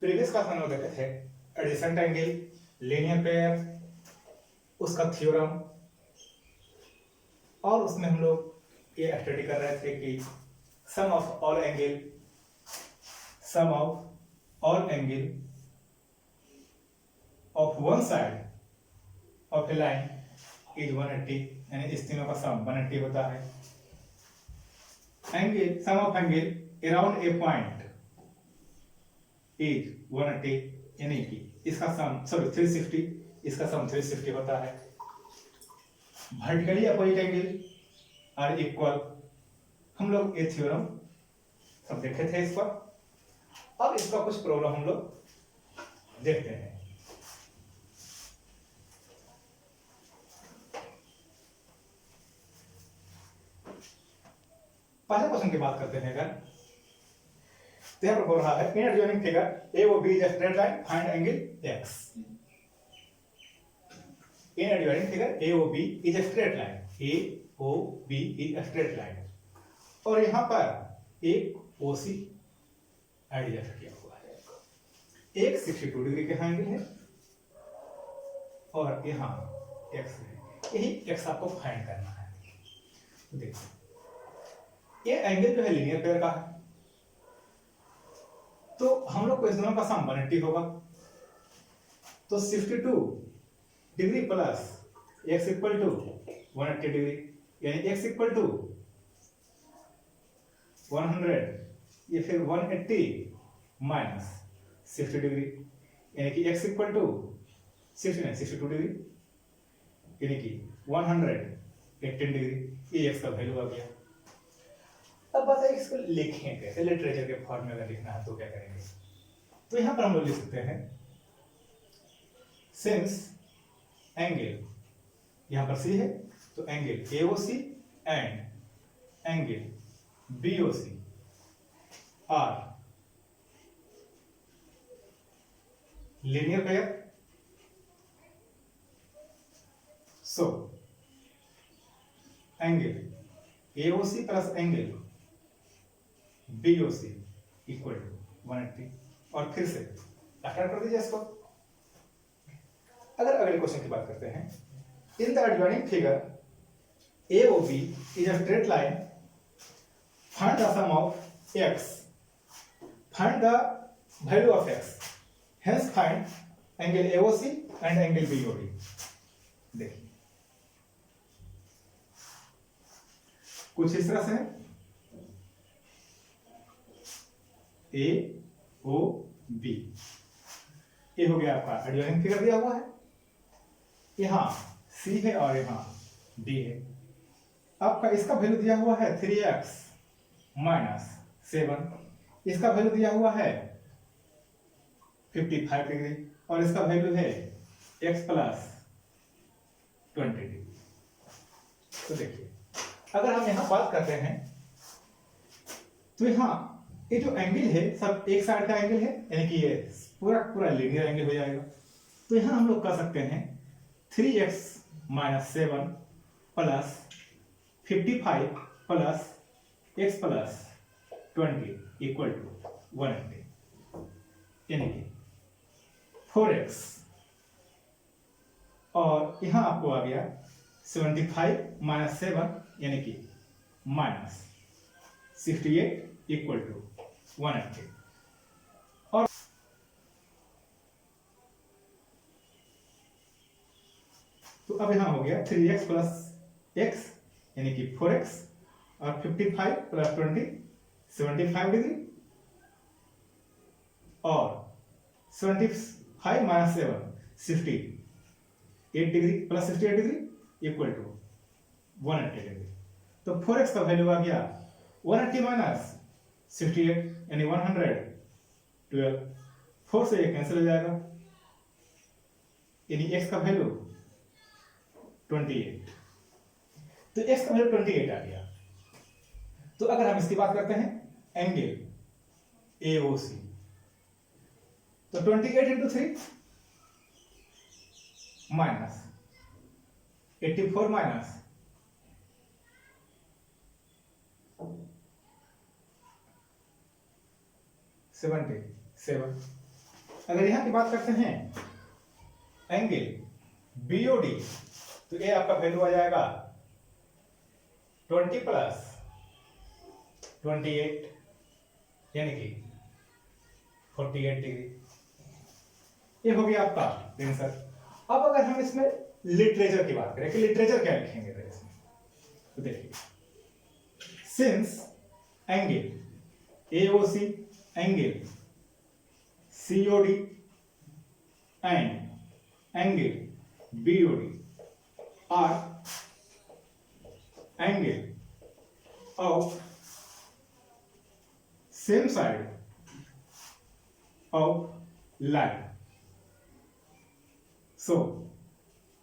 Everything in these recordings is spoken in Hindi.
प्रीवियस क्लास में हम लोग देखे थे एडजेसेंट एंगल, लीनियर पेयर, उसका थ्योरम, और उसमें हम लोग ये स्टडी कर रहे थे कि sum of all angle of one side of a line is 180, यानी इस तीनों का सम 180 होता है। Angle sum of angle around a point is 180, यानी कि इसका सम 360, इसका सम 360 होता है। Vertically opposite angle are equal, हम लोग ये थ्योरम सब देखे थे इस पर। अब इसका कुछ प्रॉब्लम हम लोग देखते हैं। पहले क्वेश्चन की बात करते हैं। अगर तो यहां पर बोल रहा है in adjoining figure A O B is a straight line, find angle X. In adjoining figure A O B is a straight line, A O B is a straight line, और यहां पर एक ओ सी एडजस्ट किया हुआ है। एक 62 डिग्री का एंगल है और यहां एक्स है, यही एक्स आपको फाइंड करना है। देखिए ये एंगल जो है लीनियर पेयर का है, तो हम लोग को इस दोनों का सम 180 होगा। तो 62 degree plus x equal to 180 degree, यानी x इक्वल टू 100, ये फिर 180 माइनस 60 डिग्री, यानी कि x इक्वल टू 62 डिग्री, यानी कि 118 डिग्री। ये x का वैल्यू आ गया। अब बताइए इसको लिखें कैसे, लिटरेचर के फॉर्म में अगर लिखना है तो क्या करेंगे। तो यहां पर हम लोग लिख सकते हैं सिंस एंगल, यहां पर C है तो angle AOC and angle BOC are linear pair, so angle AOC plus angle BOC equal to 180। और फिर से स्टार्ट कर दीजिए इसको। अगर अगले क्वेश्चन की बात करते हैं, in the adjoining figure AOB is a straight line, find the sum of x, find the value of x, hence find angle AOC and angle BOD। देखिए कुछ इस तरह से है, ए ओ बी, ये हो गया आपका एडजॉइनिंग फिगर दिया हुआ है। यहां सी है और यहां डी है। आपका इसका वैल्यू दिया हुआ है 3x माइनस 7, इसका वैल्यू दिया हुआ है 55 डिग्री, और इसका वैल्यू है x प्लस 20 डिग्री। तो देखिए अगर हम यहां बात करते हैं तो यहां ये जो एंगल है सब एक साइड का एंगल है, यानी कि ये पूरा लीनियर एंगल हो जाएगा। तो यहां हम लोग कर सकते हैं 3x minus 7 plus 55 plus x plus 20 equal to 180, यानी कि 4x, और यहां आपको आ गया 75 माइनस 7 यानी कि माइनस 68 इक्वल टू 180। और तो अब यहां हो गया 3x प्लस x यानी कि 4x, और 55 प्लस 20 75 डिग्री, और 75 minus 7 68 degree plus 68 degree equal to 180 degree. तो 4x का वैल्यू आ गया 180 माइनस 68 यानी 112, 4 से ये कैंसिल हो जाएगा, यानी x का वैल्यू 28। तो x का वैल्यू 28 आ गया। तो अगर हम इसकी बात करते हैं एंगल AOC, तो 28 इंटू 3 माइनस 84 माइनस 77, अगर यहाँ की बात करते हैं एंगल बीओडी, तो ये आपका वैल्यू आ जाएगा 20 प्लस 28 यानी कि 48 डिग्री। ये हो गया आपका आंसर। अब अगर हम इसमें लिटरेचर की बात करें कि लिटरेचर क्या लिखेंगे इसमें, तो देखिए since angle AOC angle COD and angle BOD are angle of same side of line, so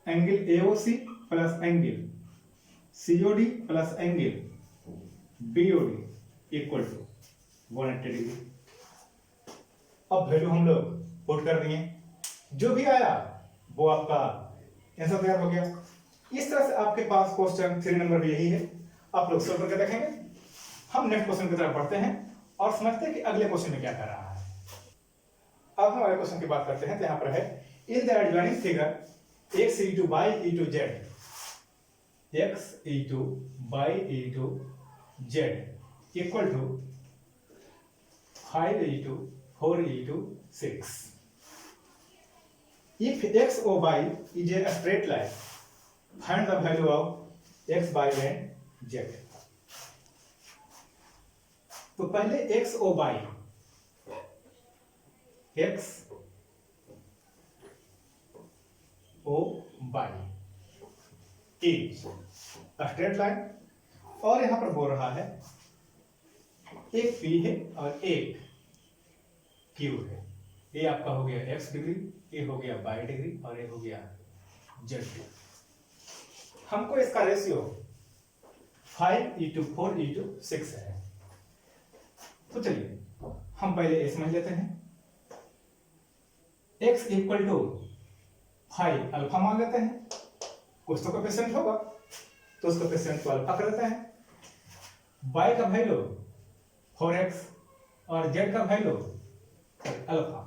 angle AOC plus angle COD plus angle BOD equal to 180 degree. अब वैल्यू हम लोग पुट कर दिए, जो भी आया वो आपका आंसर तैयार हो गया। इस तरह से आपके पास क्वेश्चन 3 नंबर भी यही है, आप लोग सोल्व करके देखेंगे। हम नेक्स्ट क्वेश्चन की तरफ बढ़ते हैं और समझते हैं कि अगले क्वेश्चन में क्या कर रहा है। अब हम अगले क्वेश्चन की बात करते हैं, तो यहाँ पर है इन the adjoining figure x into y into z, x into y into z equal to 5 into 4 into 6. If x or y is a straight line, find the value of x, y and z. तो पहले x और y, x O Y is straight line, और यहां पर बोल रहा है एक P है और एक Q है। ये आपका हो गया x डिग्री, ये हो गया y डिग्री और ये हो गया z डिग्री। हमको इसका रेशियो 5:4:6 है। तो चलिए हम पहले ये समझ लेते हैं। x इक्वल टू 5 अल्फा मान लेते हैं, कुछ तो कोएफिशिएंट होगा तो उसका कोएफिशिएंट को अल्फा कर देते हैं। y का वैल्यू 4x और z का वैल्यू अल्फा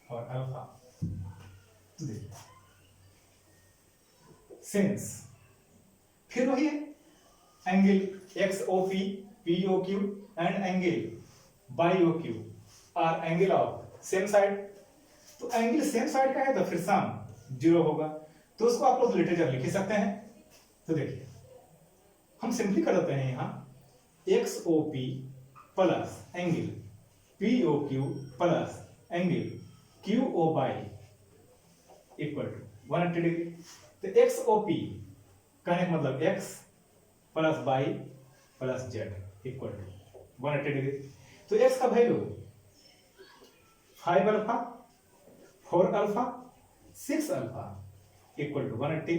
और अल्फा। तो देखिए सिंस, फिर वही है angle XOP POQ and angle YOQ are angle of same side. तो एंगल सेम साइड का है तो फिर सम 0 होगा, तो उसको आप लोग लिटरेचर लिख ही सकते हैं। तो देखिए हम सिंपली कर देते हैं यहाँ XOP plus angle POQ plus angle QOY equal to 180 degree. तो XOP कहने का मतलब x plus y plus z equal to 180 degree. तो x का value 5 alpha 4 alpha 6 alpha equal to 180,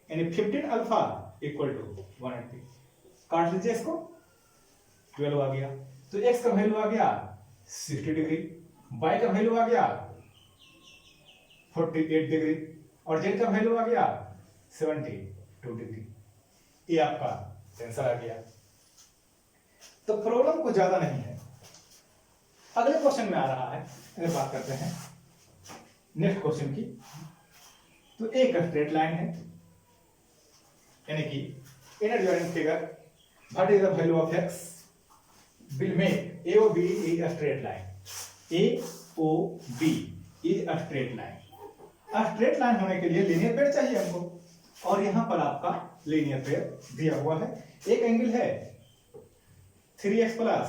यानी 15 अल्फा इक्वल टू 180। काट लीजिए इसको, 12 आ गया। तो x का वैल्यू आ गया 60 डिग्री, y का वैल्यू आ गया 48 डिग्री और z का वैल्यू आ गया 72 डिग्री। ये आपका आंसर आ गया। तो प्रॉब्लम कुछ ज्यादा नहीं है। अगले क्वेश्चन में आ रहा है, अगर बात करते हैं नेक्स्ट क्वेश्चन की, तो एक स्ट्रेट लाइन है, यानी कि in adjoining figure what is the value of x will make AOB is a straight line. AOB is a straight line. Straight line होने के लिए लीनियर पेयर चाहिए हमको, और यहां पर आपका लीनियर पेयर दिया हुआ है। एक एंगल है 3x प्लस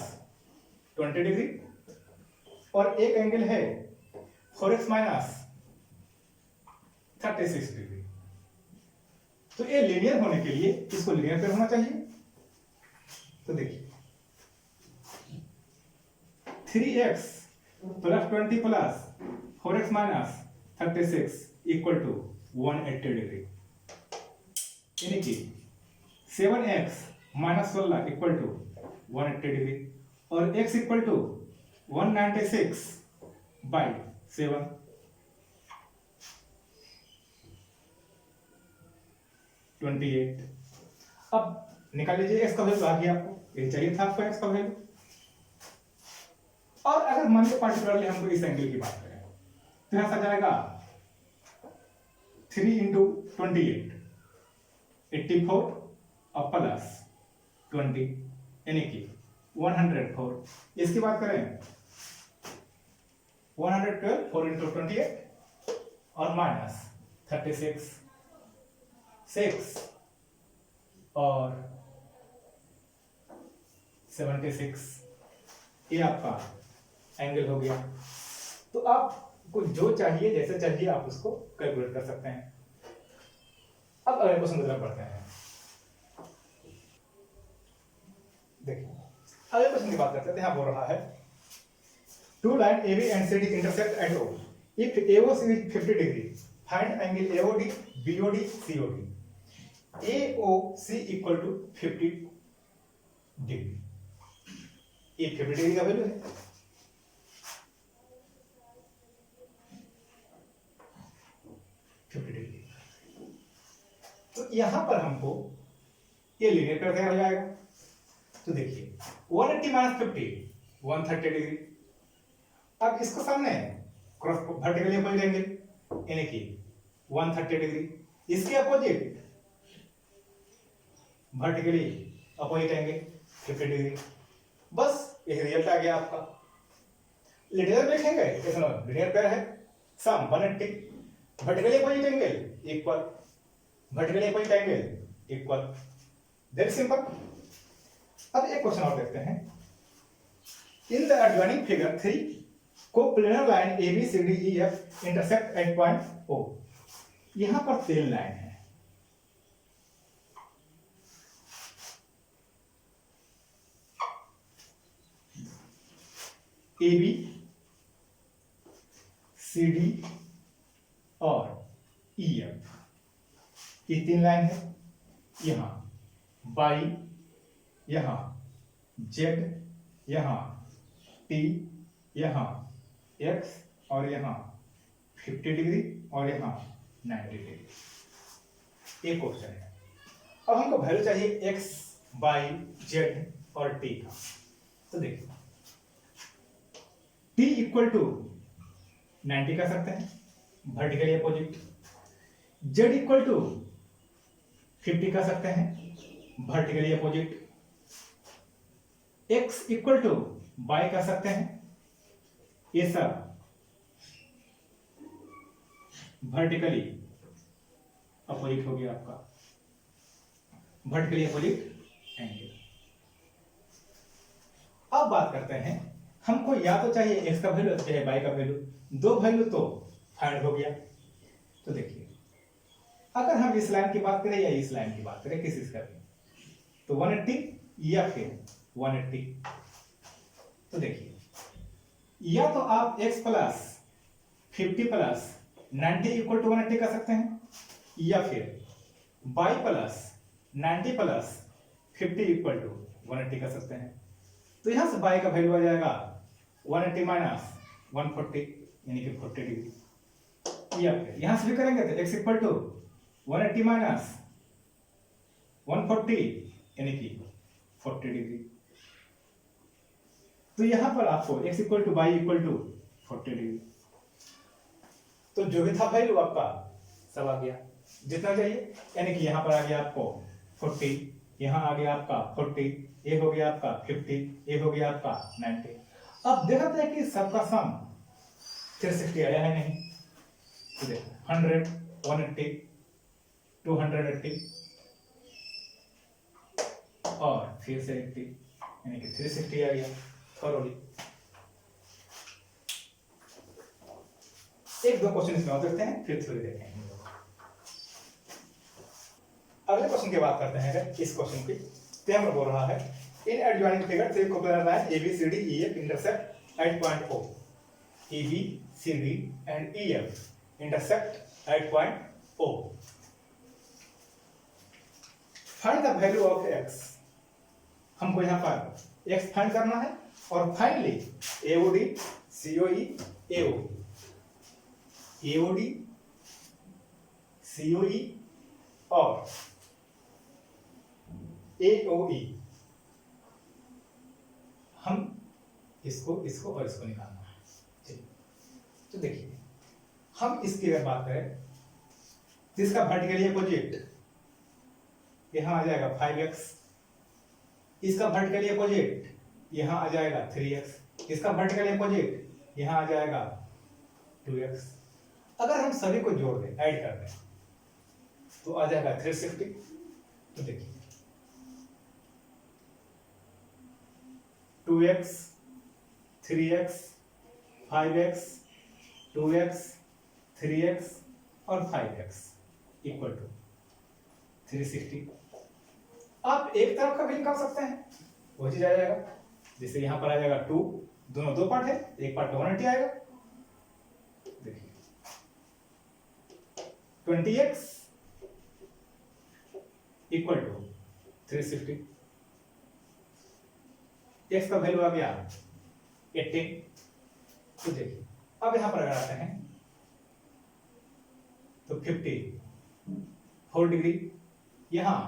20 डिग्री और एक एंगल है 4x माइनस 36 डिग्री। तो ये लीनियर होने के लिए इसको लीनियर पेयर होना चाहिए। तो देखिए 3x plus 20 plus 4x minus 36 equal to 180 degree, यानी कि 7x minus 16 equal to 180 degree और x इक्वल टू 196 बाई 7। अब निकाल लीजिए x का वैल्यू आ गया आपको, ये चाहिए था आपको x का वैल्यू। और अगर मान लो पार्टिकुलरली हमको इस एंगल की बात करें तो यहां से जाएगा 3 इंटू 28 84 और प्लस 20 यानी कि 104। इसकी बात करें 112 4 इंटू 28 और माइनस 36 6 और 76। ये आपका एंगल हो गया। तो आपको जो चाहिए जैसे चाहिए आप उसको कैलकुलेट कर सकते हैं। अब अगले क्वेश्चन की तरफ बढ़ते हैं। देखिए अगले क्वेश्चन की बात करते हैं। यहां बोल रहा है two line AB and CD intersect at O if AOC is 50 degree find angle AOD BOD COD AOC equal to 50 degree. ये 50 डिग्री का वैल्यू है। तो यहां पर हमको ये लीनियर पेयर तैयार हो जाएगा। तो देखिए 180 माइनस 50 130 डिग्री। अब इसको सामने क्रॉस वर्टिकली अपोजिट एंगल यानी कि 130 डिग्री। इसके opposite vertically opposite angle 50 degree. बस ये रिजल्ट आ गया आपका। लीनियर लिखेंगे इसमें लीनियर पेयर है सम 180 vertically opposite angle equal vertically opposite angle equal. That simple. अब एक क्वेश्चन और देखते हैं। In the adjoining figure 3 coplanar line ABCDEF intersect at point O। यहां पर 3 लाइन है। AB CD और EF ये 3 लाइन है। यहां Y यहां Z यहां T यहां X और यहां 50 डिग्री और यहां 90 डिग्री। एक क्वेश्चन है। अब हमको वैल्यू चाहिए X Y Z और T का। तो देखिए T इक्वल टू 90 कर सकते हैं vertically opposite. Z equal to 50 कर सकते हैं vertically opposite. X equal to Y कर सकते हैं। ये सब वर्टिकली अपोजिट हो गया आपका वर्टिकली अपोजिट एंगल। अब बात करते हैं हमको या तो चाहिए x का वैल्यू चाहे y का वैल्यू। दो वैल्यू तो फाइंड हो गया। तो देखिए अगर हम इस लाइन की बात करें या इस लाइन की बात करें किसी का भी तो 180 या फिर 180। तो देखिए या तो आप x plus 50 plus 90 equal to 180 कर सकते हैं या फिर y plus 90 plus 50 equal to 180 कर सकते हैं। तो यहां से y का वैल्यू आ जाएगा 180 माइनस 140 यानी कि 40 डिग्री। या फिर यहां से भी करेंगे तो x इक्वल टू 180 माइनस 140 यानी कि 40 डिग्री। तो यहां पर आपको x equal to y equal to 40 degree. तो जो भी था वैल्यू आपका सब आ गया जितना चाहिए। यानी कि यहां पर आ गया आपको 40 यहां आ गया आपका 40 ये हो गया आपका 50 ये हो गया आपका 90। अब देखते हैं कि सबका सम 360 आया है नहीं। तो देखो 100 180 280 और फिर से 80 यानी कि 360 आ गया थोरोली। एक दो क्वेश्चन इसमें और देखते हैं फिर थ्योरी देखेंगे। अगले क्वेश्चन की बात करते हैं इस क्वेश्चन की। तो बोल रहा है in adjoining figure 3 coplanar line ABCDEF intersect at point O। ABCD and EF intersect at point O। Find the value of x। हमको यहां पर x फाइंड करना है और finally AOD COE AOD COE और AOE हम इसको इसको और इसको निकालना है। ठीक, तो देखिए हम इसकी अगर बात करें तो इसका वर्टिकली अपोजिट यहां आ जाएगा 5x, इसका वर्टिकली अपोजिट यहां आ जाएगा 3x, इसका वर्टिकली अपोजिट यहां आ जाएगा 2x। अगर हम सभी को जोड़ दें, ऐड कर दें, तो आ जाएगा 360। तो देखिए 2x 3x 5x 2x 3x और 5x इक्वल टू 360। आप एक तरफ का भी निकाल सकते हैं, वो चीज आ जाएगा। जैसे यहां पर आ जाएगा 2, दोनों दो पार्ट है, एक पार्ट 180 आएगा। देखिए 20x इक्वल टू 360, x का वैल्यू आ गया 18। तो देखिए अब यहां पर अगर आते हैं तो 54 डिग्री, यहां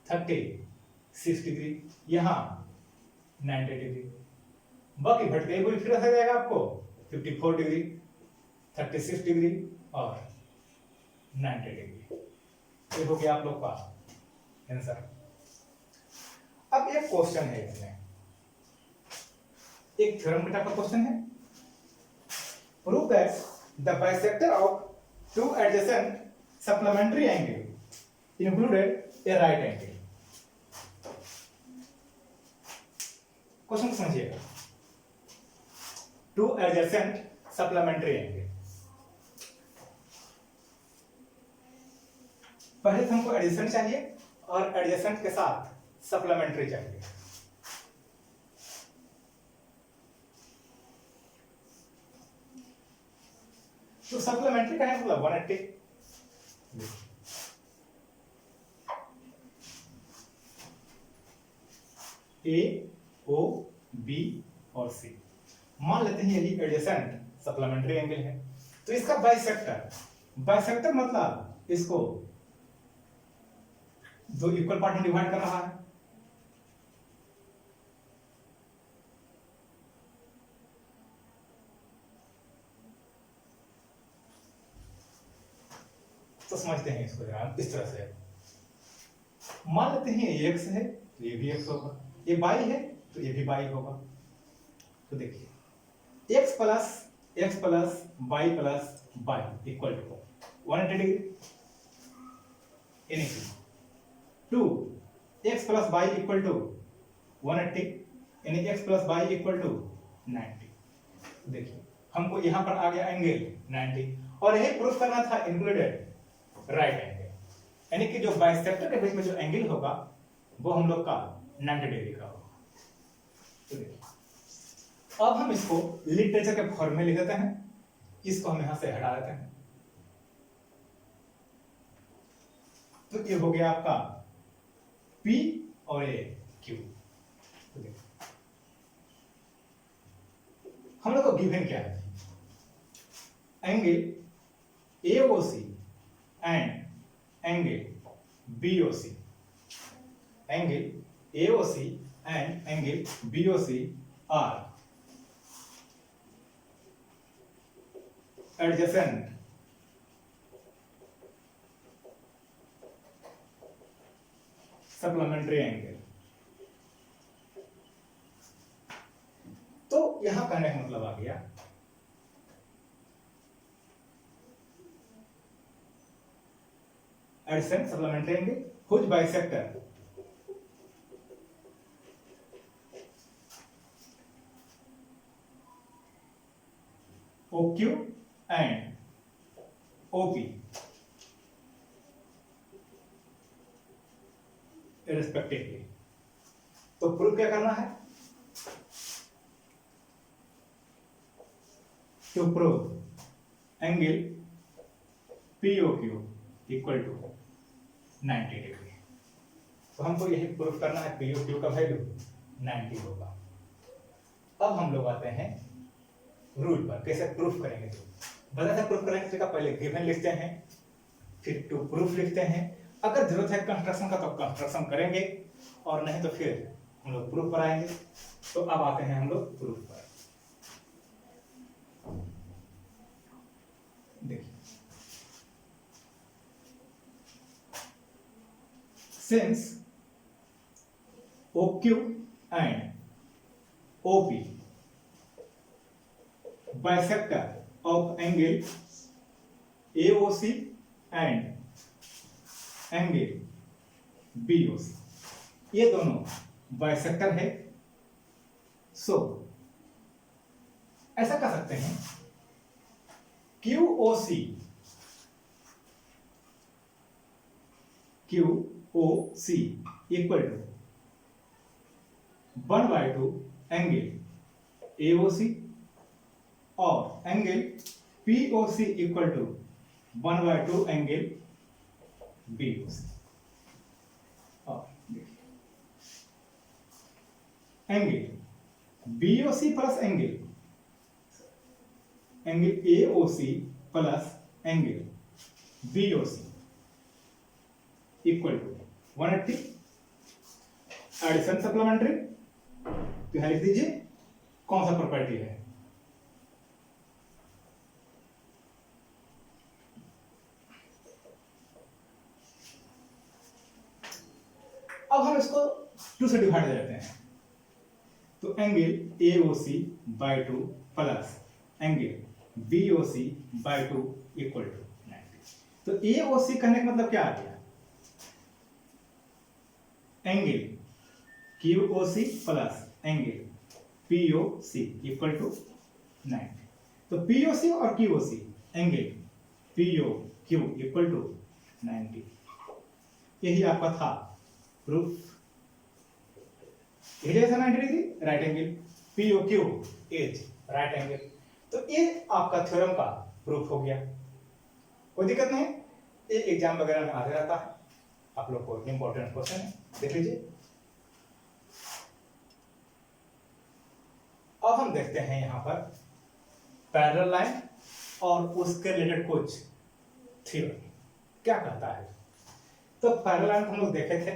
36 डिग्री, यहां 90 डिग्री। बाकी भटके कोई फिर आ जाएगा आपको 54 डिग्री 36 डिग्री और 90 डिग्री। ये हो गया आप लोग का आंसर। अब एक क्वेश्चन है, इसमें एक थ्योरम का क्वेश्चन है। Prove that the bisector of two adjacent supplementary angle included a right angle। Question को समझिएगा। two adjacent supplementary angle, पहले तो हमको एडजेसेंट चाहिए और एडजेसेंट के साथ सप्लीमेंट्री चाहिए। तो सप्लीमेंट्री का है मतलब 180। ए ओ बी और सी मान लेते हैं यही एडजेसेंट सप्लीमेंट्री एंगल है। तो इसका बाइसेक्टर, बाइसेक्टर मतलब इसको दो इक्वल पार्ट में डिवाइड कर रहा है। तो समझते हैं इसको जरा इस तरह से। मान लेते हैं ये x है तो ये भी x होगा, ये y है तो ये भी y होगा। तो देखिए x plus y plus y equal to 180 degree, यानी कि 2x plus y equal to 180, यानी x plus y equal to 90। देखिए हमको यहां पर आ गया एंगल 90 और यही प्रूफ करना था इंक्लूडेड राइट एंगल, यानी कि जो बाइसेक्टर के बीच में जो एंगल होगा वो हम लोग का 90 डिग्री का होगा। तो देखिए अब हम इसको लिटरेचर के फॉर्म में लिख देते हैं, इसको हम यहां से हटा देते हैं। तो ये हो गया आपका P और ये Q। तो देखिए हम लोग को गिवन क्या है, angle AOC and angle BOC, angle AOC and angle BOC are adjacent supplementary angle। तो यहां कहने का मतलब आ गया adjacent supplementary angle whose bisector OQ and OP respectively। तो प्रूफ क्या करना है, to prove angle POQ equal to 90 degree. तो हमको यही प्रूफ करना है, POQ का वैल्यू 90 होगा। अब हम लोग आते हैं रूल पर, कैसे प्रूफ करेंगे। तो बताते प्रूफ करेंगे तो पहले गिवन लिखते हैं, फिर टू प्रूफ लिखते हैं। अगर जरूरत है कंस्ट्रक्शन का तो कंस्ट्रक्शन करेंगे, और नहीं तो फिर हम लोग प्रूफ पर आएंगे। तो अब आते हैं हम लोग प्रूफ पर। since OQ and OP bisector of angle AOC and angle BOC, ये दोनों बाइसेक्टर है। सो ऐसा कर सकते हैं QOC equal to 1/2 angle AOC और angle POC equal to 1/2 angle BOC। और देखिए angle BOC plus angle AOC plus angle BOC equal to 180। Addition supplementary, तो यहां लिख दीजिए कौन सा प्रॉपर्टी है। अब हम इसको 2 से डिवाइड कर देते हैं, तो angle AOC by 2 plus angle BOC by 2 equal to 90। तो AOC कहने का मतलब क्या आ गया, angle QOC plus angle POC equal to 90। तो POC और QOC angle POQ equal to 90, यही आपका था प्रूफ। ये जैसा 90 degree right angle, POQ is right angle. तो ये आपका थ्योरम का प्रूफ हो गया, कोई दिक्कत नहीं। ये एग्जाम वगैरह में आते रहता है, आप लोग को इंपॉर्टेंट क्वेश्चन है, देख लीजिए। अब हम देखते हैं यहां पर पैरेलल लाइन और उसके रिलेटेड कुछ थ्योरी क्या कहता है। तो पैरेलल लाइन हम लोग देखे थे,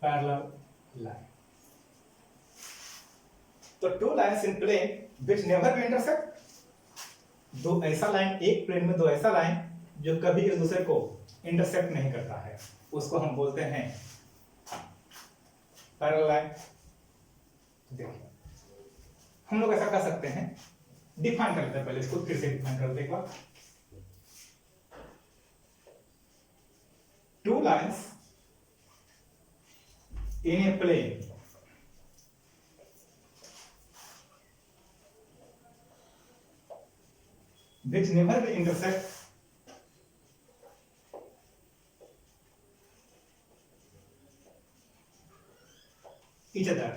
पैरेलल लाइन, तो two lines in plane which never be intersect, दो ऐसा लाइन, एक प्लेन में दो ऐसा लाइन जो कभी एक दूसरे को इंटरसेक्ट नहीं करता है, उसको हम बोलते हैं पैरेलल लाइन। देखिए हम लोग ऐसा कर सकते हैं, डिफाइन करते हैं, पहले इसको फिर से डिफाइन करते एक बार। Two lines in a plane which never will intersect each other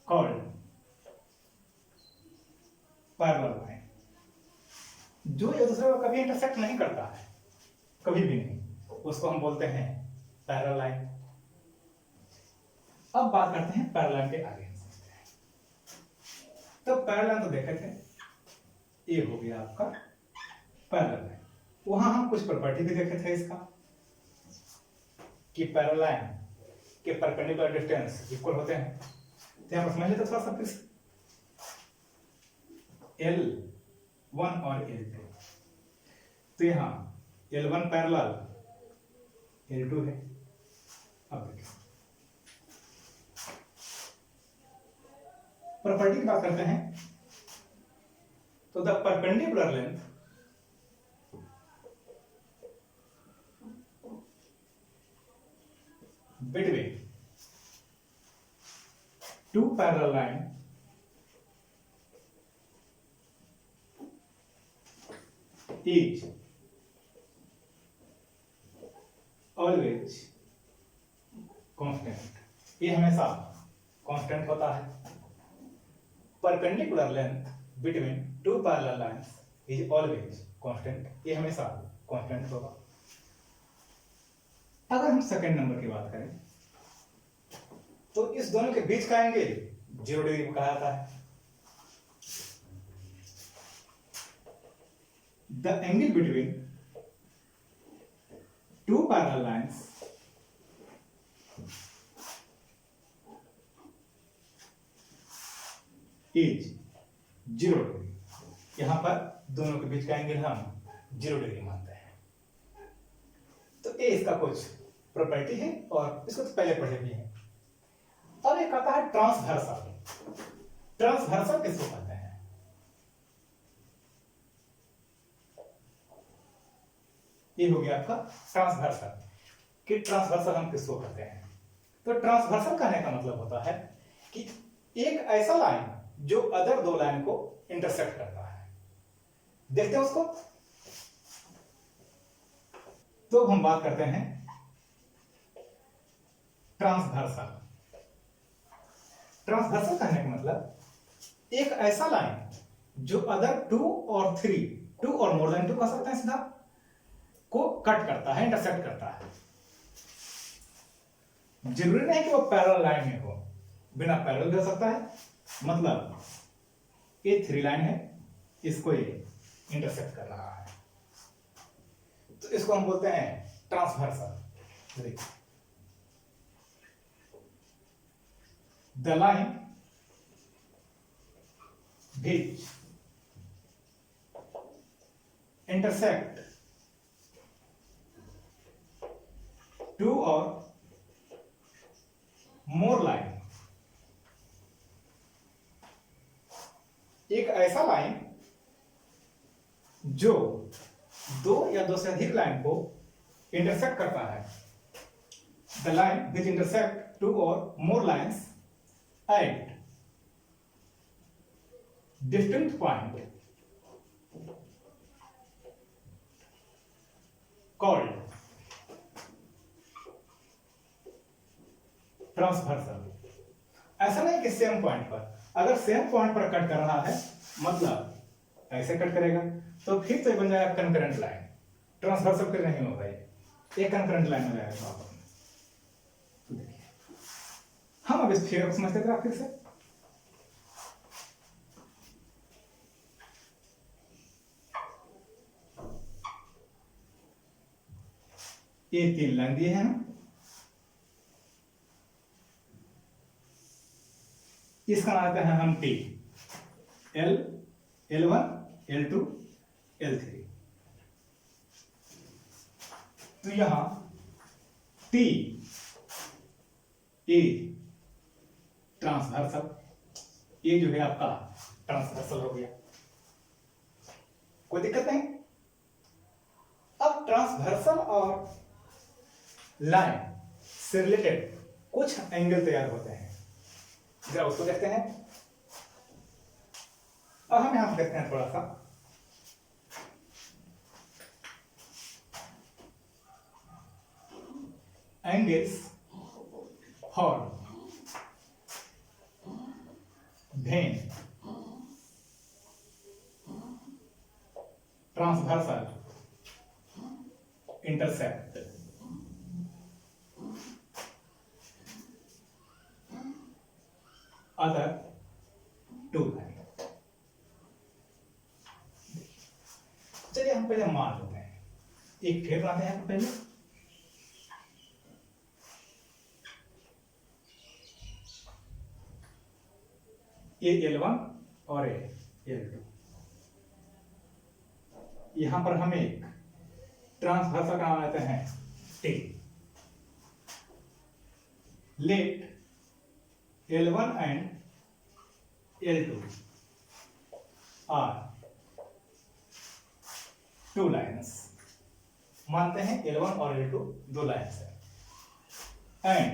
called parallel line. जो एक दूसरे को कभी इंटरसेक्ट नहीं करता है, कभी भी नहीं, उसको हम बोलते हैं पैरेलल लाइन। अब बात करते हैं पैरेलल लाइन के आगे। तो पैरेलल लाइन तो देखे थे, ये हो गया आपका पैरेलल लाइन। वहां हम कुछ प्रॉपर्टी भी देखे थे इसका, कि पैरेलल लाइन के परपेंडिकुलर डिस्टेंस इक्वल होते हैं। तो यहां पर समझ लेते थोड़ा सा फिर से, L1 और L2, तो यहां L1 पैरेलल L2 है। अब देखिए प्रॉपर्टी की बात करते हैं, तो the perpendicular length between two parallel line is always constant. ये हमेशा कांस्टेंट होता है। Perpendicular length between two parallel lines is always constant, ये हमेशा कांस्टेंट होगा। अगर हम सेकंड नंबर की बात करें, तो इस दोनों के बीच का एंगल 0 डिग्री कहा जाता है। The angle between two parallel lines is 0 degree. यहां पर दोनों के बीच का एंगल हम 0 डिग्री मानते हैं। तो ये इसका कुछ प्रॉपर्टी है और इसको तो पहले पढ़े भी हैं। अब एक आता है ट्रांसवर्सल। ट्रांसवर्सल किसको कहते हैं? ये हो गया आपका ट्रांसवर्सल कि ट्रांसवर्सल हम किसको कहते हैं। तो ट्रांसवर्सल कहने का मतलब होता है कि एक ऐसा लाइन जो अदर दो लाइन को इंटरसेक्ट करता है। देखते हैं उसको। तो हम बात करते हैं ट्रांसवर्सल। ट्रांसवर्सल कहने का मतलब एक ऐसा लाइन जो अदर 2 और 3, 2 और मोर देन 2 कह सकते हैं सीधा, को कट करता है, इंटरसेक्ट करता है। जरूरी नहीं कि वो पैरेलल लाइन में हो, बिना पैरेलल भी हो सकता है। मतलब ये 3 लाइन है, इसको ये इंटरसेक्ट कर रहा है, तो इसको हम बोलते हैं ट्रांसवर्सल। देखिए, the line which intersect 2 or more line. एक ऐसा लाइन जो 2 या 2 से अधिक लाइन को इंटरसेक्ट करता है। द लाइन विच इंटरसेक्ट 2 और more lines at distinct point called transversal. ऐसा नहीं कि सेम पॉइंट पर, अगर सेम पॉइंट पर कट कर रहा है मतलब ऐसे कट करेगा तो फिर तो बन जाएगा कंकरेंट लाइन। ट्रांसवर्सल फिर नहीं होगा, ये कंकरेंट लाइन हो जाएगा। तो देखिए, हम अब इस फिगर को समझते थे फिर से। ये 3 लाइन दिए हैं ना, इसका नाम देते हैं हम T, L, L1, L2, L3। तो यहां टी ए ट्रांसवर्सल, ये जो है आपका ट्रांसवर्सल हो गया, कोई दिक्कत नहीं। अब ट्रांसवर्सल और लाइन से रिलेटेड कुछ एंगल तैयार होते हैं, जरा उसको देखते हैं। अब हम यहां देखते हैं थोड़ा सा। Angles for when transversal intersect other 2 line. चलिए हम पहले मान लेते हैं, एक फिगर बनाते हैं पहले। ये L1 और ये L2। यहां पर हम एक ट्रांसवर्सल का नाम लेते हैं T। Let L1 and L2 are 2 lines। मानते हैं L1 और L2 2 लाइन्स है। एंड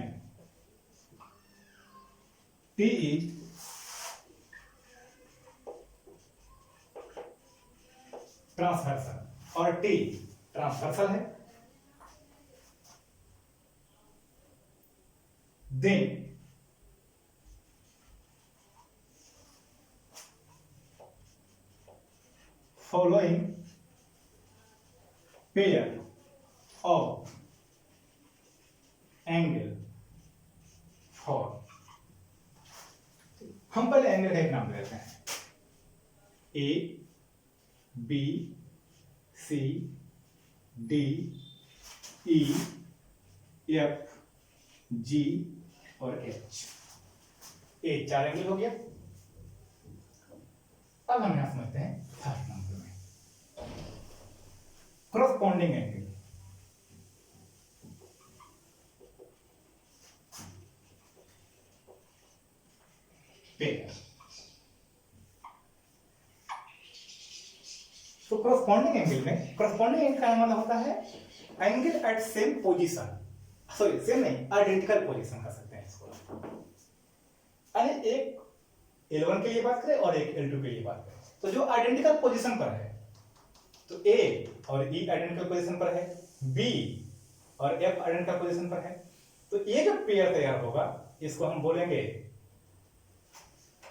T is ट्रांसवर्सल और T ट्रांसवर्सल है। Then following pair of angle for, हम पहले एंगल का एक नाम लेते हैं, A B C D E F G और एच। ये 4 एंगल हो गया। अब हम यहां समझते हैं थर्ड नंबर में। corresponding angle, pair. तो corresponding angle में corresponding angle का मतलब होता है angle at same position, sorry same नहीं, आइडेंटिकल पोजीशन कर सकते हैं इसको। यानी एक L1 के लिए बात करें और एक L2 के लिए बात करें, तो जो आइडेंटिकल पोजीशन पर है, तो A और E आइडेंटिकल पोजीशन पर है, B और F आइडेंटिकल पोजीशन पर है, तो ये जो पेयर तैयार होगा इसको हम बोलेंगे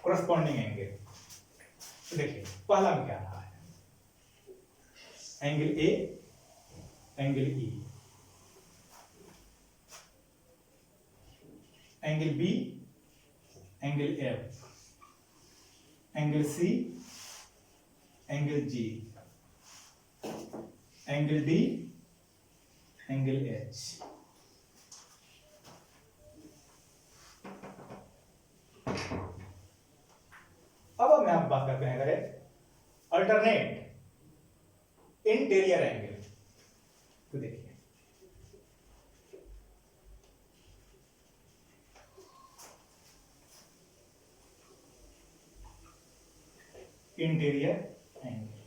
corresponding एंगल। तो देखिए पहला में क्या रहा है, angle A, angle E, angle B, angle F, angle C, angle G, angle D, angle H। अब मैं आप बात करते हैं अल्टरनेट इंटीरियर एंगल। तो देखिए इंटीरियर एंगल,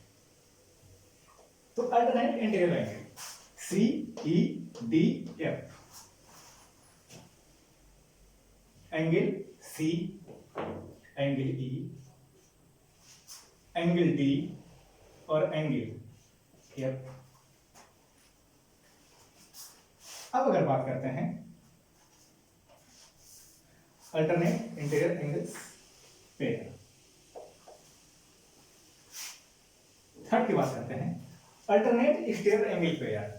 तो alternate interior angle CEDF, angle C, angle E, angle D और एंगल F। अब अगर बात करते हैं alternate interior angles pair, third की बात करते हैं अल्टरनेट एक्सटीरियर एंगल पेयर।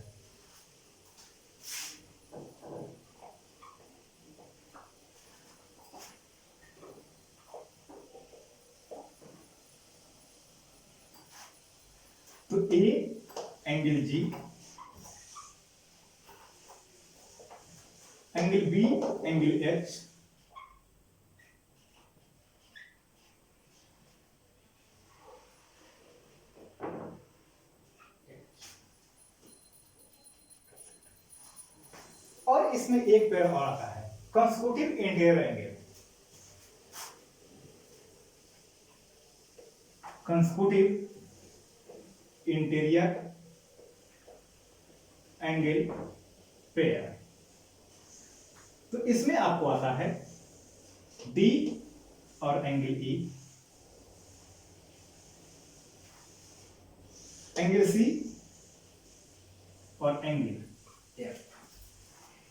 तो A angle G, angle B angle H, और इसमें एक पेयर और आता है consecutive interior angle, consecutive interior angle pair. तो इसमें आपको आता है D और एंगल E, एंगल C और एंगल F।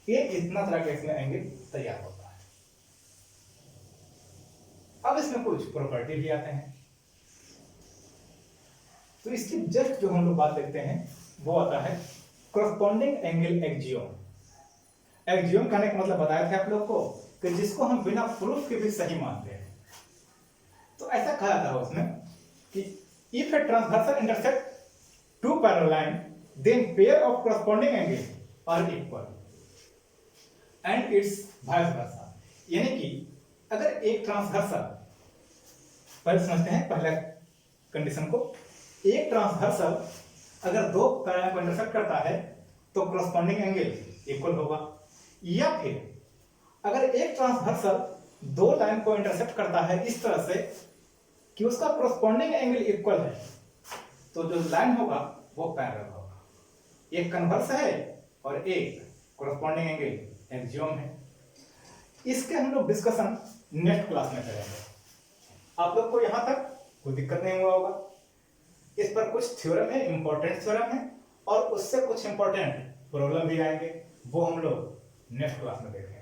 ये इतना तरह का इसमें एंगल तैयार होता है। अब इसमें कुछ प्रॉपर्टी भी आते हैं, तो इसकी जस्ट जो हम लोग बात देखते हैं वो आता है corresponding एंगल एक्जियोम। एक्जियोम कहने का मतलब बताया था आप लोग को कि जिसको हम बिना प्रूफ के भी सही मानते हैं। तो ऐसा कहा जाता है उसमें कि if a transversal intersect two parallel line then pair of corresponding angle are equal and it's vice versa. यानी कि अगर एक ट्रांसवर्सल, पहले समझते हैं पहला कंडीशन को, एक ट्रांसवर्सल अगर दो पैरेलल को इंटरसेक्ट करता है तो corresponding एंगल इक्वल होगा, या फिर अगर एक ट्रांसवर्सल दो लाइन को इंटरसेक्ट करता है इस तरह से कि उसका corresponding एंगल इक्वल है, तो जो लाइन होगा वो पैरेलल होगा। एक कन्वर्स है और एक corresponding एंगल एक्जियोम है। इसके हम लोग डिस्कशन नेक्स्ट क्लास में करेंगे। आप लोग को यहां तक कोई दिक्कत नहीं हुआ होगा। इस पर कुछ थ्योरम है, इंपॉर्टेंट थ्योरम है, और उससे कुछ इंपॉर्टेंट प्रॉब्लम भी आएंगे, वो हम लोग नेक्स्ट क्लास में देखेंगे।